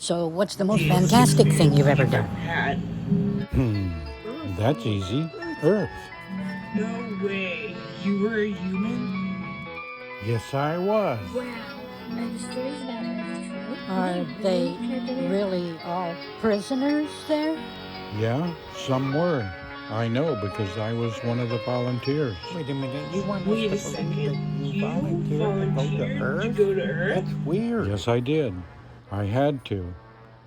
So, what's the most fantastic thing you've ever done? Had. That's easy. Earth. No way. You were a human? Yes, I was. Wow. Are the stories about Earth true? Are they really all prisoners there? Yeah, some were. I know because I was one of the volunteers. Wait a minute, you want Wait a us to believe that second. you volunteered to go to Earth? go to Earth? That's weird. Yes, I did. I had to.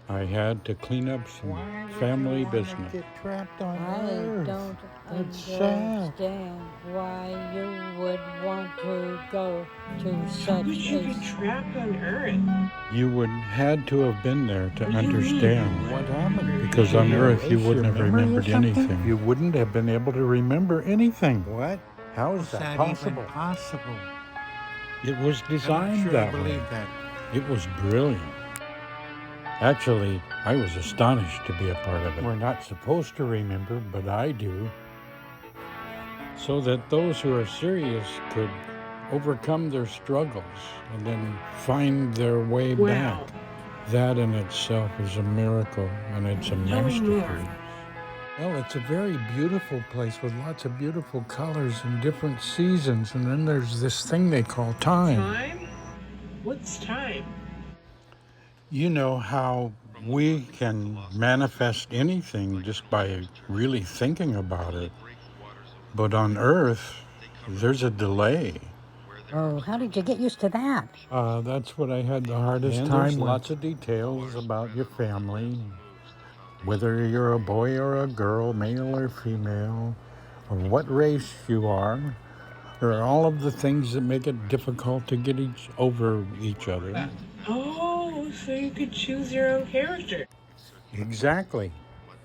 I had to clean up some Why would family you wanna business. get trapped on I Earth? don't That's sad. understand why you would want to go to How such could you get a... trapped on Earth? You would had to have been there to What do you mean? understand. What happened? Because on Earth you wouldn't have Erase your memory or remembered something? anything. You wouldn't have been able to remember anything. What? How is How's that that possible? even possible? It was I'm designed not sure I that way. believe that. It was brilliant. Actually, I was astonished to be a part of it. We're not supposed to remember, but I do. So that those who are serious could overcome their struggles and then find their way Wow. back. That in itself is a miracle, and it's a Tell me more. masterpiece. Well, it's a very beautiful place with lots of beautiful colors and different seasons, and then there's this thing they call time. Time? What's time? You know how we can manifest anything just by really thinking about it. But on Earth, there's a delay. Oh, how did you get used to that? That's what I had the hardest And time there's with. lots Lots of details about your family, whether you're a boy or a girl, male or female, or what race you are, or all of the things that make it difficult to get over each other. Oh, so you could choose your own character. Exactly.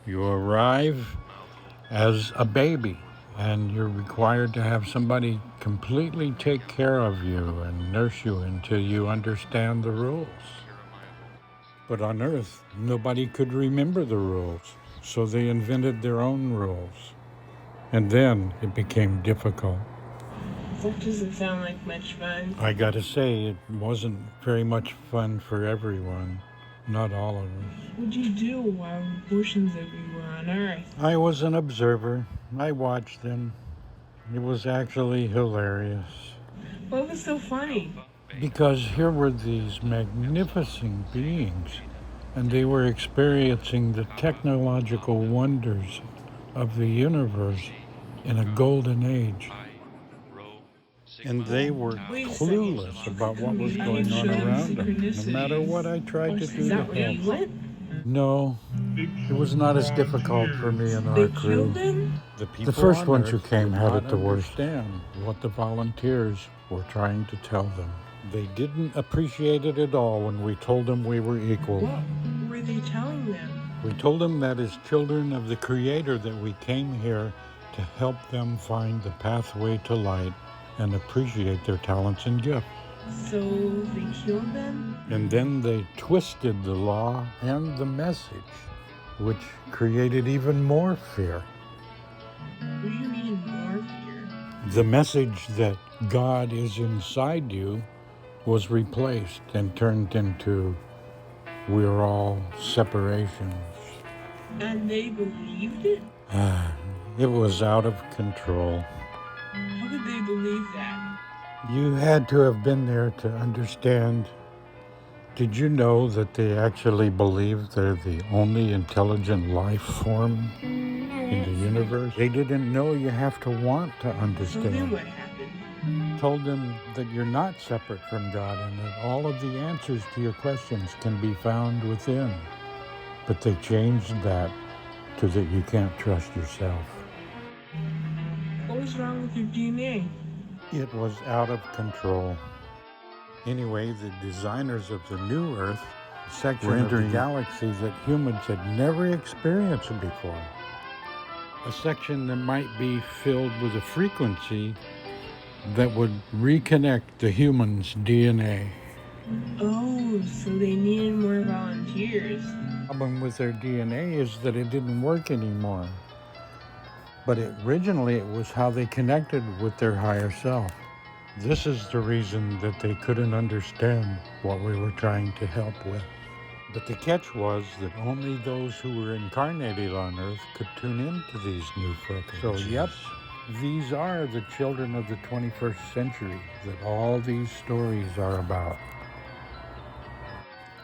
You arrive as a baby, and you're required to have somebody completely take care of you and nurse you until you understand the rules. But on Earth, nobody could remember the rules, so they invented their own rules. And then it became difficult. That doesn't sound like much fun. I gotta say, it wasn't very much fun for everyone, not all of us. What would you do while portions of you were on Earth? I was an observer. I watched them. It was actually hilarious. What was so funny? Because here were these magnificent beings, and they were experiencing the technological wonders of the universe in a golden age. And they were Wait a clueless second. about what was How going do you on show them around them, no synchronicities? matter what I tried to do Is to that where you help. went? No, it was not as difficult for me and They our crew. killed them? The first on ones who Earth came did had not it the worst. understand What the volunteers were trying to tell them. They didn't appreciate it at all when we told them we were equal. What were they telling them? We told them that as children of the Creator that we came here to help them find the pathway to light and appreciate their talents and gifts. So they killed them? And then they twisted the law and the message, which created even more fear. What do you mean more fear? The message that God is inside you was replaced and turned into we're all separations. And they believed it? It was out of control. How could they believe that? You had to have been there to understand. Did you know that they actually believe they're the only intelligent life form in the universe? They didn't know you have to want to So then understand. what happened? Told them that you're not separate from God and that all of the answers to your questions can be found within. But they changed that to that you can't trust yourself. What was wrong with your DNA? It was out of control. Anyway, the designers of the new Earth section of the galaxy that humans had never experienced before. A section that might be filled with a frequency that would reconnect the human's DNA. Oh, so they needed more volunteers. The problem with their DNA is that it didn't work anymore. But originally it was how they connected with their higher self. This is the reason that they couldn't understand what we were trying to help with. But the catch was that only those who were incarnated on Earth could tune into these new frequencies. So, yep, these are the children of the 21st century that all these stories are about.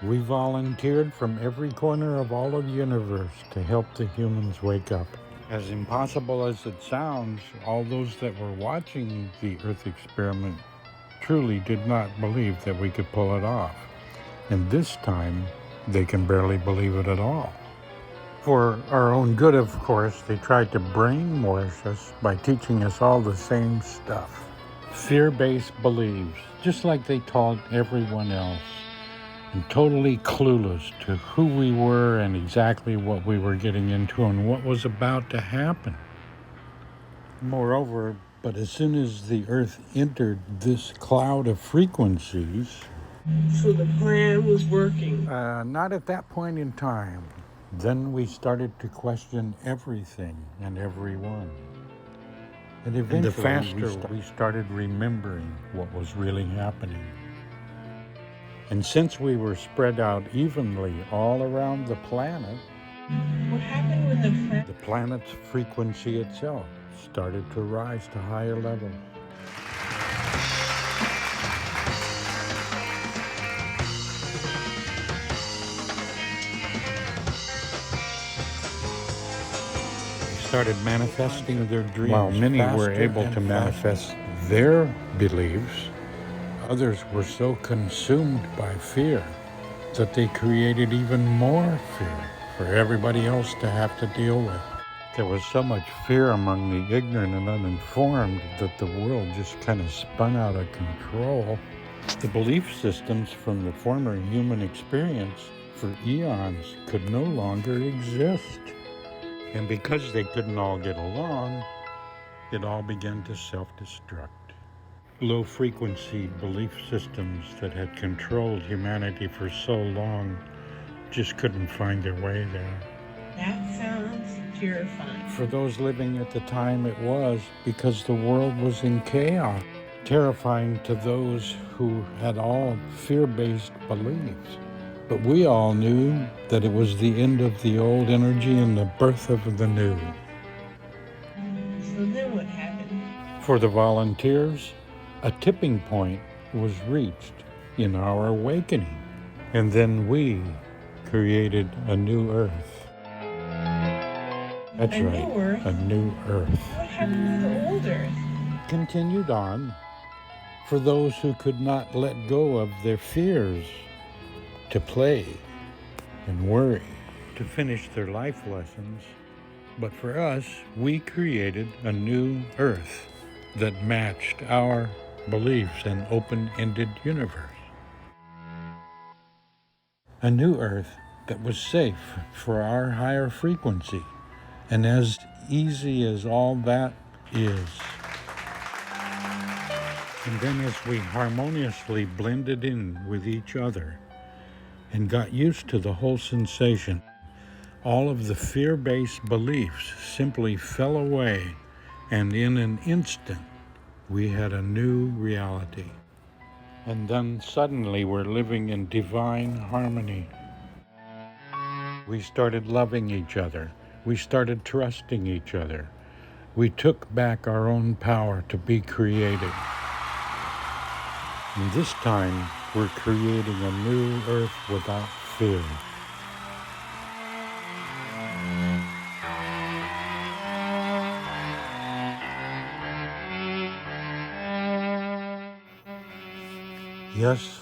We volunteered from every corner of all of the universe to help the humans wake up. As impossible as it sounds, all those that were watching the Earth experiment truly did not believe that we could pull it off. And this time, they can barely believe it at all. For our own good, of course, they tried to brainwash us by teaching us all the same stuff. Fear-based beliefs, just like they taught everyone else, and totally clueless to who we were and exactly what we were getting into and what was about to happen. Moreover, but as soon as the Earth entered this cloud of frequencies, So the plan was working. not at that point in time. Then we started to question everything and everyone. And eventually, the faster we started remembering what was really happening. And since we were spread out evenly all around the planet, What happened when the the planet's frequency itself started to rise to higher levels. Started manifesting their dreams. While many were able to manifest their beliefs, others were so consumed by fear that they created even more fear for everybody else to have to deal with. There was so much fear among the ignorant and uninformed that the world just kind of spun out of control. The belief systems from the former human experience for eons could no longer exist. And because they couldn't all get along, it all began to self-destruct. Low-frequency belief systems that had controlled humanity for so long just couldn't find their way there. That sounds terrifying. For those living at the time, it was, because the world was in chaos. Terrifying to those who had all fear-based beliefs. But we all knew that it was the end of the old energy and the birth of the new. So then what happened? For the volunteers, a tipping point was reached in our awakening. And then we created a new Earth. That's A new right, Earth? a new Earth. What happened to the old Earth? Continued on for those who could not let go of their fears, to play and worry, to finish their life lessons. But for us, we created a new Earth that matched our beliefs and open-ended universe. A new Earth that was safe for our higher frequency, and as easy as all that is. And then as we harmoniously blended in with each other and got used to the whole sensation, all of the fear-based beliefs simply fell away, and in an instant, we had a new reality. And then suddenly we're living in divine harmony. We started loving each other. We started trusting each other. We took back our own power to be creative. And this time, we're creating a new Earth without fear. Yes,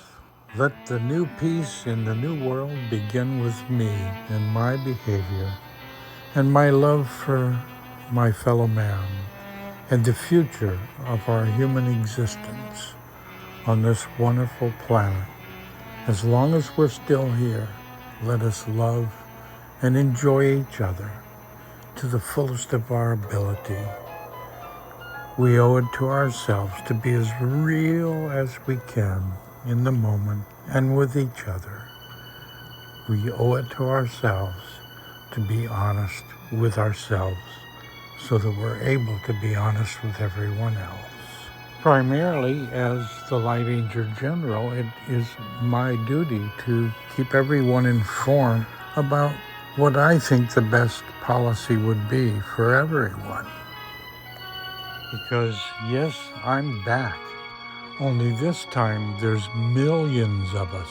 let the new peace in the new world begin with me and my behavior and my love for my fellow man and the future of our human existence on this wonderful planet. As long as we're still here, let us love and enjoy each other to the fullest of our ability. We owe it to ourselves to be as real as we can in the moment and with each other. We owe it to ourselves to be honest with ourselves so that we're able to be honest with everyone else. primarily, as the Light Ranger General, it is my duty to keep everyone informed about what I think the best policy would be for everyone. Because, yes, I'm back. Only this time, there's millions of us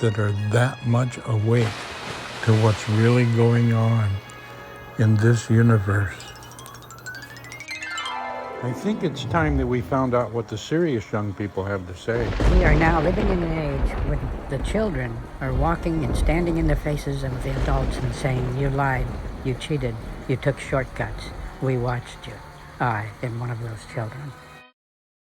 that are that much awake to what's really going on in this universe. I think it's time that we found out what the serious young people have to say. We are now living in an age when the children are walking and standing in the faces of the adults and saying, you lied, you cheated, you took shortcuts, we watched you. I am one of those children.